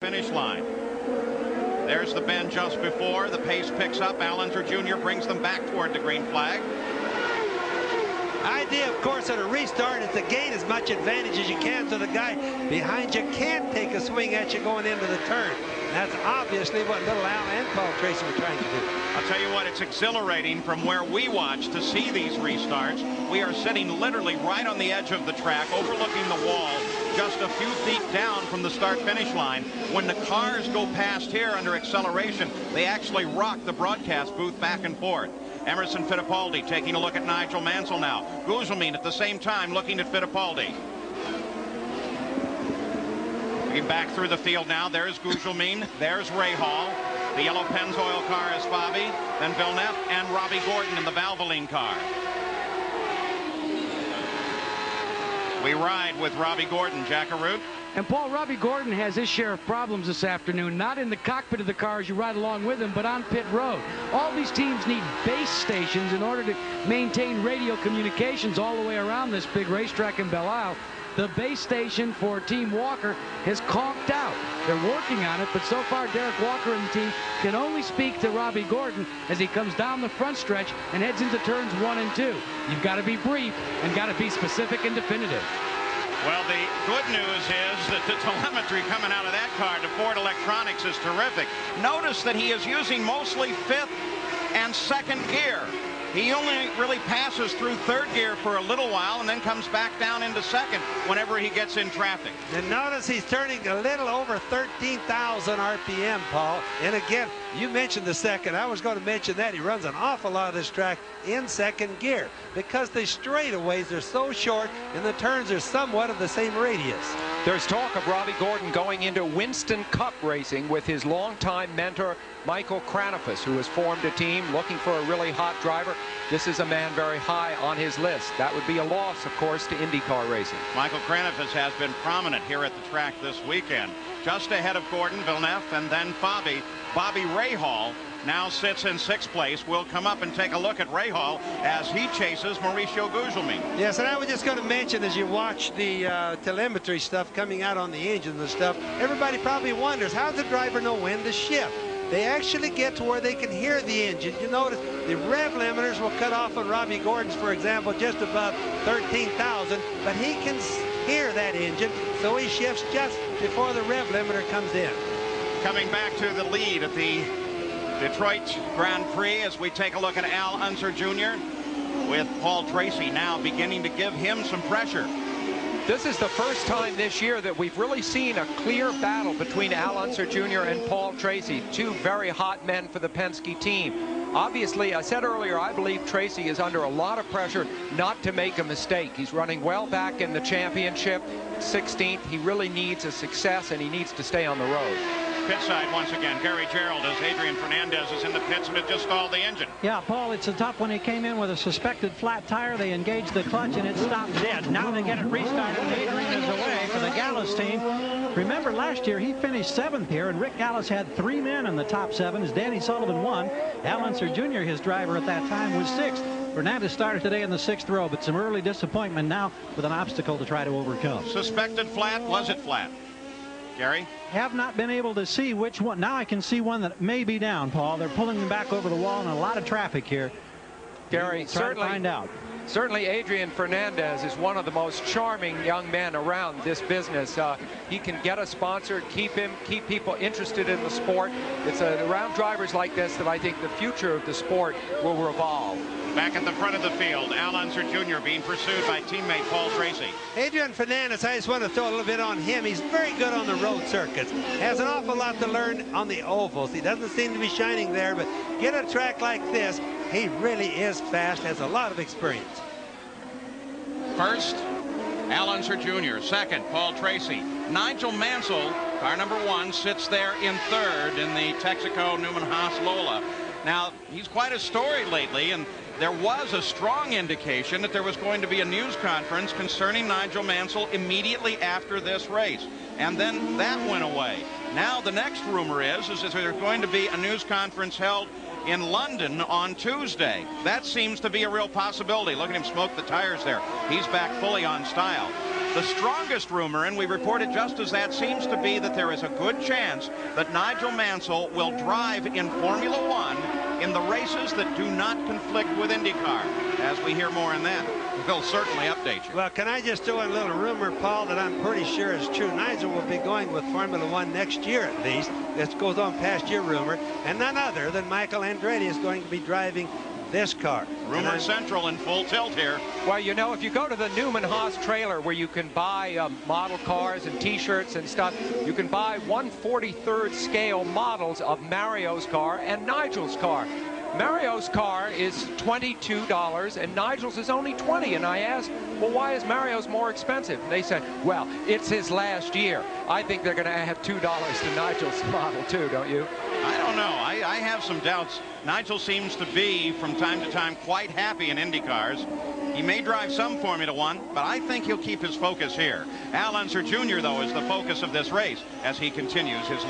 finish line. There's the bend just before. The pace picks up. Al Unser Jr. brings them back toward the green flag. Idea, of course, at a restart is to gain as much advantage as you can so the guy behind you can't take a swing at you going into the turn. That's obviously what little Al and Paul Tracy were trying to do. I'll tell you what, it's exhilarating from where we watch to see these restarts. We are sitting literally right on the edge of the track, overlooking the wall, just a few feet down from the start-finish line. When the cars go past here under acceleration, they actually rock the broadcast booth back and forth. Emerson Fittipaldi taking a look at Nigel Mansell now. Gugelmin at the same time looking at Fittipaldi. Back through the field now. There's Gugelmin. There's Rahal. The yellow Pennzoil car is Fabi. Then Villeneuve and Robbie Gordon in the Valvoline car. We ride with Robbie Gordon, Jack Arute. And Paul, Robbie Gordon has his share of problems this afternoon, not in the cockpit of the car as you ride along with him, but on pit road. All these teams need base stations in order to maintain radio communications all the way around this big racetrack in Belle Isle. The base station for Team Walker has conked out. They're working on it, but so far Derek Walker and the team can only speak to Robbie Gordon as he comes down the front stretch and heads into turns 1 and 2. You've got to be brief and got to be specific and definitive. Well, the good news is that the telemetry coming out of that car to Ford Electronics is terrific. Notice that he is using mostly 5th and 2nd gear. He only really passes through 3rd gear for a little while and then comes back down into 2nd whenever he gets in traffic. And notice he's turning a little over 13,000 RPM, Paul. And again, you mentioned the 2nd. I was going to mention that. He runs an awful lot of this track in 2nd gear because the straightaways are so short and the turns are somewhat of the same radius. There's talk of Robbie Gordon going into Winston Cup racing with his longtime mentor, Michael Kranifus, who has formed a team looking for a really hot driver. This is a man very high on his list. That would be a loss, of course, to IndyCar racing. Michael Kranifus has been prominent here at the track this weekend. Just ahead of Gordon, Villeneuve, and then Fabi. Bobby Rahal now sits in 6th place. We'll come up and take a look at Rahal as he chases Mauricio Gugelmin. Yes, and I was just going to mention, as you watch the telemetry stuff coming out on the engines and stuff, everybody probably wonders, how does the driver know when to shift? They actually get to where they can hear the engine. You notice the rev limiters will cut off on Robbie Gordon's, for example, just above 13,000, but he can hear that engine, so he shifts just before the rev limiter comes in. Coming back to the lead at the Detroit Grand Prix as we take a look at Al Unser Jr. with Paul Tracy now beginning to give him some pressure. This is the first time this year that we've really seen a clear battle between Al Unser Jr. and Paul Tracy, two very hot men for the Penske team. Obviously, I said earlier, I believe Tracy is under a lot of pressure not to make a mistake. He's running well back in the championship, 16th. He really needs a success, and he needs to stay on the road. Pit side once again. Gary Gerald as Adrian Fernandez is in the pits and it just stalled the engine. Yeah, Paul, it's a tough one. He came in with a suspected flat tire. They engaged the clutch and it stopped dead. Now they get it restarted and Adrian is away for the Gallus team. Remember last year he finished 7th here and Rick Gallus had 3 men in the top 7 as Danny Sullivan won. Al Unser Jr., his driver at that time, was 6th. Fernandez started today in the 6th row, but some early disappointment now with an obstacle to try to overcome. Suspected flat. Was it flat? Gary? Have not been able to see which one. Now I can see one that may be down, Paul. They're pulling them back over the wall and a lot of traffic here. Gary, certainly find out. Certainly Adrian Fernandez is one of the most charming young men around this business. He can get a sponsor, keep people interested in the sport. It's around drivers like this that I think the future of the sport will revolve. Back at the front of the field, Al Unser Jr. being pursued by teammate Paul Tracy. Adrian Fernandez, I just want to throw a little bit on him. He's very good on the road circuits. Has an awful lot to learn on the ovals. He doesn't seem to be shining there, but get a track like this, he really is fast, has a lot of experience. First, Al Unser Jr. Second, Paul Tracy. Nigel Mansell, car number 1, sits there in 3rd in the Texaco Newman Haas Lola. Now, he's quite a story lately, and there was a strong indication that there was going to be a news conference concerning Nigel Mansell immediately after this race. And then that went away. Now the next rumor is that there's going to be a news conference held in London on Tuesday. That seems to be a real possibility. Look at him smoke the tires there. He's back fully on style. The strongest rumor, and we report it just as that, seems to be that there is a good chance that Nigel Mansell will drive in Formula One in the races that do not conflict with IndyCar. As we hear more on that, we'll certainly update you. Well, can I just throw in a little rumor, Paul, that I'm pretty sure is true? Nigel will be going with Formula One next year at least. This goes on past your rumor. And none other than Michael Andretti is going to be driving this car. Rumor Central in full tilt here. Well, you know, if you go to the Newman Haas trailer where you can buy model cars and T-shirts and stuff, you can buy 1/43rd scale models of Mario's car and Nigel's car. Mario's car is $22 and Nigel's is only $20. And I asked, well, why is Mario's more expensive? They said, well, it's his last year. I think they're going to add $2 to Nigel's model too, don't you? I don't know. I have some doubts. Nigel seems to be, from time to time, quite happy in Indy cars. He may drive some Formula One, but I think he'll keep his focus here. Al Unser Jr., though, is the focus of this race as he continues his